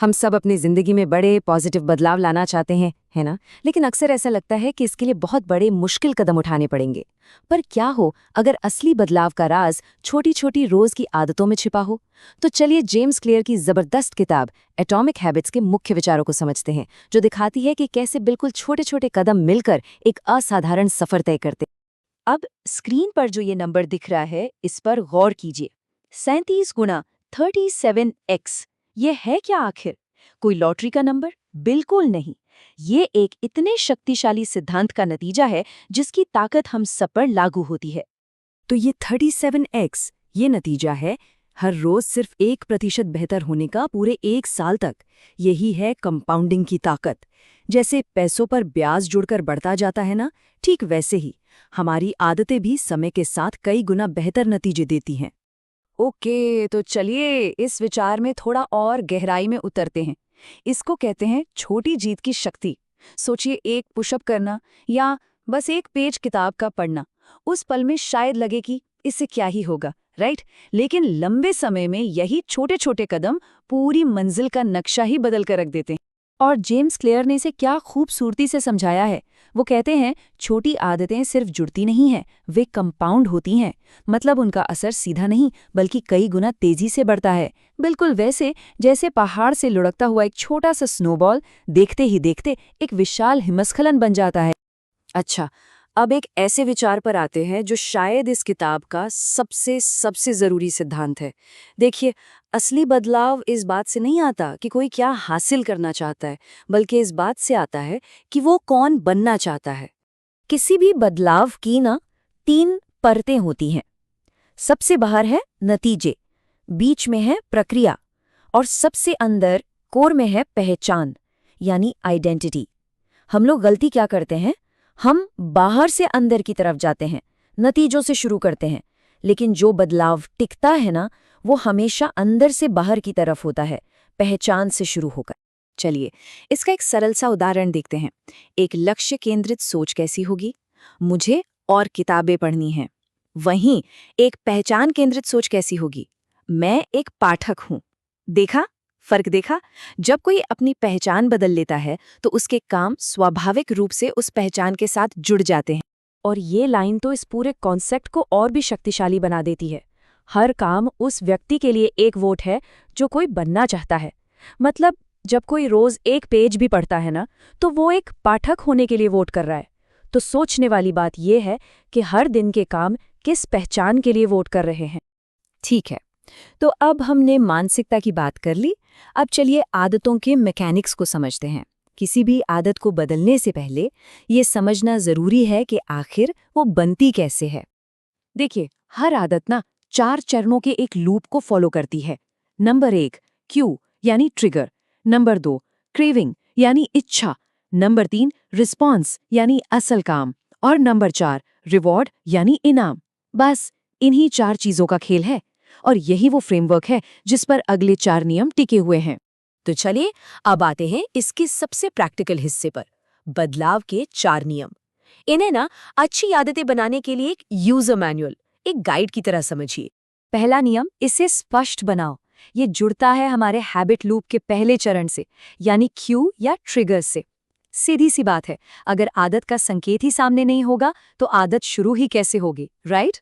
हम सब अपनी जिंदगी में बड़े पॉजिटिव बदलाव लाना चाहते हैं, है ना? लेकिन अक्सर ऐसा लगता है कि इसके लिए बहुत बड़े मुश्किल कदम उठाने पड़ेंगे। पर क्या हो अगर असली बदलाव का राज छोटी छोटी रोज की आदतों में छिपा हो? तो चलिए जेम्स क्लियर की जबरदस्त किताब एटॉमिक हैबिट्स के मुख्य विचारों को समझते हैं, जो दिखाती है कि कैसे बिल्कुल छोटे छोटे कदम मिलकर एक असाधारण सफर तय करते। अब स्क्रीन पर जो ये नंबर दिख रहा है, इस पर गौर कीजिए। 37 गुना 37x। ये है क्या आखिर? कोई लॉटरी का नंबर? बिल्कुल नहीं। ये एक इतने शक्तिशाली सिद्धांत का नतीजा है जिसकी ताकत हम सब पर लागू होती है। तो ये 37x ये नतीजा है हर रोज सिर्फ 1% बेहतर होने का पूरे 1 साल तक। यही है कंपाउंडिंग की ताकत। जैसे पैसों पर ब्याज जुड़कर बढ़ता जाता है ना, ठीक वैसे ही हमारी आदतें भी समय के साथ कई गुना बेहतर नतीजे देती हैं। ओके, तो चलिए इस विचार में थोड़ा और गहराई में उतरते हैं। इसको कहते हैं छोटी जीत की शक्ति। सोचिए, एक पुशअप करना या बस एक पेज किताब का पढ़ना, उस पल में शायद लगे कि इससे क्या ही होगा, राइट? लेकिन लंबे समय में यही छोटे छोटे कदम पूरी मंजिल का नक्शा ही बदल कर रख देते हैं। और जेम्स क्लियर ने इसे क्या खूबसूरती से समझाया है। वो कहते हैं छोटी आदतें सिर्फ जुड़ती नहीं हैं, वे कंपाउंड होती हैं। मतलब उनका असर सीधा नहीं बल्कि कई गुना तेजी से बढ़ता है। बिल्कुल वैसे जैसे पहाड़ से लुढ़कता हुआ एक छोटा सा स्नोबॉल देखते ही देखते एक विशाल हिमस्खलन बन जाता है। अच्छा, अब एक ऐसे विचार पर आते हैं जो शायद इस किताब का सबसे सबसे जरूरी सिद्धांत है। देखिए, असली बदलाव इस बात से नहीं आता कि कोई क्या हासिल करना चाहता है, बल्कि इस बात से आता है कि वो कौन बनना चाहता है। किसी भी बदलाव की ना 3 परतें होती हैं। सबसे बाहर है नतीजे, बीच में है प्रक्रिया और सबसे अंदर कोर में है पहचान, यानी आइडेंटिटी। हम लोग गलती क्या करते हैं? हम बाहर से अंदर की तरफ जाते हैं, नतीजों से शुरू करते हैं। लेकिन जो बदलाव टिकता है ना, वो हमेशा अंदर से बाहर की तरफ होता है, पहचान से शुरू होकर। चलिए इसका एक सरल सा उदाहरण देखते हैं। एक लक्ष्य केंद्रित सोच कैसी होगी? मुझे और किताबें पढ़नी हैं। वहीं एक पहचान केंद्रित सोच कैसी होगी? मैं एक पाठक हूं। देखा फर्क? देखा? जब कोई अपनी पहचान बदल लेता है तो उसके काम स्वाभाविक रूप से उस पहचान के साथ जुड़ जाते हैं। और ये लाइन तो इस पूरे कॉन्सेप्ट को और भी शक्तिशाली बना देती है। हर काम उस व्यक्ति के लिए एक वोट है जो कोई बनना चाहता है। मतलब जब कोई रोज एक पेज भी पढ़ता है ना, तो वो एक पाठक होने के लिए वोट कर रहा है। तो सोचने वाली बात यह है कि हर दिन के काम किस पहचान के लिए वोट कर रहे हैं। ठीक है, तो अब हमने मानसिकता की बात कर ली। अब चलिए आदतों के मैकेनिक्स को समझते हैं। किसी भी आदत को बदलने से पहले ये समझना जरूरी है कि आखिर वो बनती कैसे है। देखिए, हर आदत ना 4 चरणों के एक लूप को फॉलो करती है। नंबर 1 क्यू यानी ट्रिगर, नंबर 2 क्रेविंग यानी इच्छा, नंबर 3 रिस्पॉन्स यानी असल काम, और नंबर 4 रिवॉर्ड यानी इनाम। बस इन्हीं 4 चीजों का खेल है और यही वो फ्रेमवर्क है जिस पर अगले 4 नियम टिके हुए हैं। तो चलिए अब आते हैं इसके सबसे प्रैक्टिकल हिस्से पर, बदलाव के 4 नियम। इन्हें ना अच्छी आदतें बनाने के लिए एक यूजर मैनुअल, एक गाइड की तरह समझिए। पहला नियम, इसे स्पष्ट बनाओ। ये जुड़ता है हमारे हैबिट लूप के पहले चरण से, यानी क्यू या ट्रिगर से। सीधी सी बात है, अगर आदत का संकेत ही सामने नहीं होगा तो आदत शुरू ही कैसे होगी, राइट?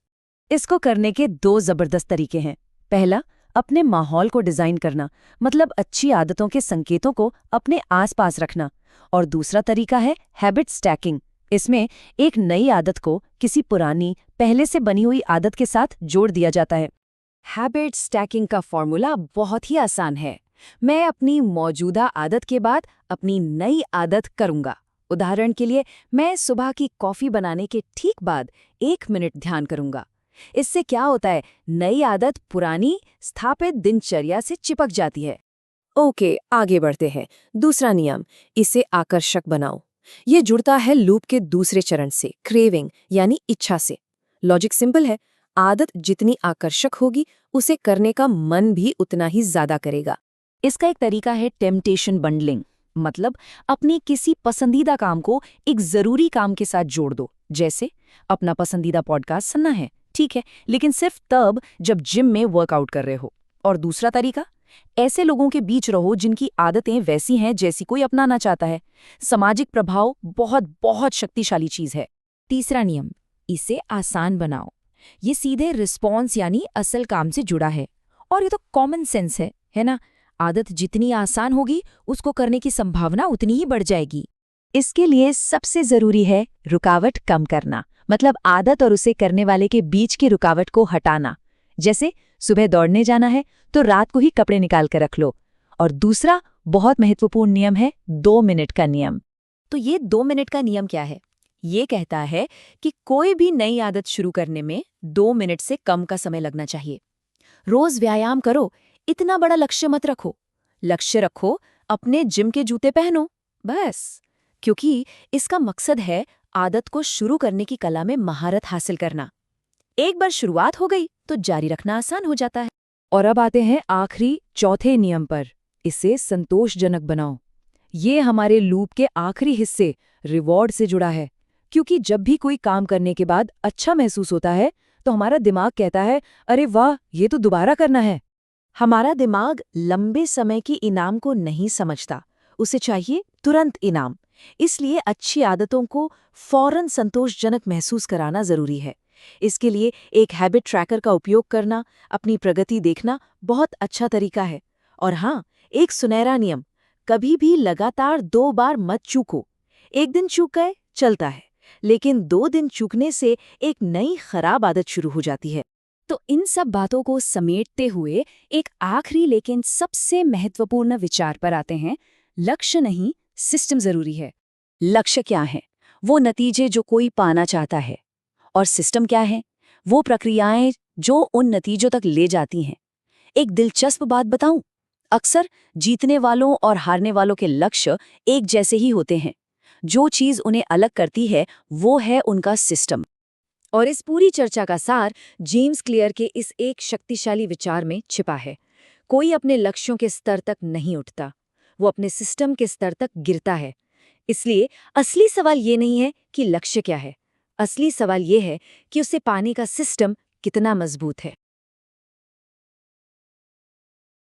इसको करने के 2 जबरदस्त तरीके हैं। पहला, अपने माहौल को डिजाइन करना, मतलब अच्छी आदतों के संकेतों को अपने आसपास रखना। और दूसरा तरीका है हैबिट स्टैकिंग। इसमें एक नई आदत को किसी पुरानी पहले से बनी हुई आदत के साथ जोड़ दिया जाता है। हैबिट स्टैकिंग का फॉर्मूला बहुत ही आसान है। मैं अपनी मौजूदा आदत के बाद अपनी नई आदत करूंगा। उदाहरण के लिए, मैं सुबह की कॉफी बनाने के ठीक बाद 1 मिनट ध्यान करूंगा। इससे क्या होता है, नई आदत पुरानी स्थापित दिनचर्या से चिपक जाती है। ओके, आगे बढ़ते हैं। दूसरा नियम, इसे आकर्षक बनाओ। ये जुड़ता है लूप के दूसरे चरण से, क्रेविंग यानी इच्छा से। लॉजिक सिंपल है, आदत जितनी आकर्षक होगी उसे करने का मन भी उतना ही ज्यादा करेगा। इसका एक तरीका है टेम्पटेशन बंडलिंग, मतलब अपनी किसी पसंदीदा काम को एक जरूरी काम के साथ जोड़ दो। जैसे अपना पसंदीदा पॉडकास्ट सुनना है, ठीक है, लेकिन सिर्फ तब जब जिम में वर्कआउट कर रहे हो। और दूसरा तरीका, ऐसे लोगों के बीच रहो जिनकी आदतें वैसी हैं जैसी कोई अपनाना चाहता है। सामाजिक प्रभाव बहुत बहुत शक्तिशाली चीज है। तीसरा नियम, इसे आसान बनाओ। ये सीधे रिस्पॉन्स यानी असल काम से जुड़ा है और ये तो कॉमन सेंस है ना? आदत जितनी आसान होगी उसको करने की संभावना उतनी ही बढ़ जाएगी। इसके लिए सबसे जरूरी है रुकावट कम करना, मतलब आदत और उसे करने वाले के बीच की रुकावट को हटाना। जैसे सुबह दौड़ने जाना है तो रात को ही कपड़े निकाल कर रख लो। और दूसरा बहुत महत्वपूर्ण नियम है 2 मिनट का नियम। तो ये 2 मिनट का नियम क्या है? ये कहता है कि कोई भी नई आदत शुरू करने में 2 मिनट से कम का समय लगना चाहिए। रोज व्यायाम करो, इतना बड़ा लक्ष्य मत रखो। लक्ष्य रखो अपने जिम के जूते पहनो, बस। क्योंकि इसका मकसद है आदत को शुरू करने की कला में महारत हासिल करना। एक बार शुरुआत हो गई तो जारी रखना आसान हो जाता है। और अब आते हैं आखिरी चौथे नियम पर, इसे संतोषजनक बनाओ। ये हमारे लूप के आखिरी हिस्से रिवॉर्ड से जुड़ा है, क्योंकि जब भी कोई काम करने के बाद अच्छा महसूस होता है तो हमारा दिमाग कहता है, अरे वाह, ये तो दोबारा करना है। हमारा दिमाग लंबे समय की इनाम को नहीं समझता, उसे चाहिए तुरंत इनाम। इसलिए अच्छी आदतों को फौरन संतोषजनक महसूस कराना जरूरी है। इसके लिए एक हैबिट ट्रैकर का उपयोग करना, अपनी प्रगति देखना बहुत अच्छा तरीका है। और हाँ, एक सुनहरा नियम, कभी भी लगातार 2 बार मत चूको। एक दिन चूक गए चलता है, लेकिन 2 दिन चूकने से एक नई खराब आदत शुरू हो जाती है। तो इन सब बातों को समेटते हुए एक आखिरी लेकिन सबसे महत्वपूर्ण विचार पर आते हैं। लक्ष्य नहीं, सिस्टम जरूरी है। लक्ष्य क्या है? वो नतीजे जो कोई पाना चाहता है। और सिस्टम क्या है? वो प्रक्रियाएं जो उन नतीजों तक ले जाती हैं। एक दिलचस्प बात बताऊं, अक्सर जीतने वालों और हारने वालों के लक्ष्य एक जैसे ही होते हैं। जो चीज उन्हें अलग करती है वो है उनका सिस्टम। और इस पूरी चर्चा का सार जेम्स क्लियर के इस एक शक्तिशाली विचार में छिपा है। कोई अपने लक्ष्यों के स्तर तक नहीं उठता, वो अपने सिस्टम के स्तर तक गिरता है। इसलिए असली सवाल ये नहीं है कि लक्ष्य क्या है, असली सवाल ये है कि उसे पाने का सिस्टम कितना मजबूत है।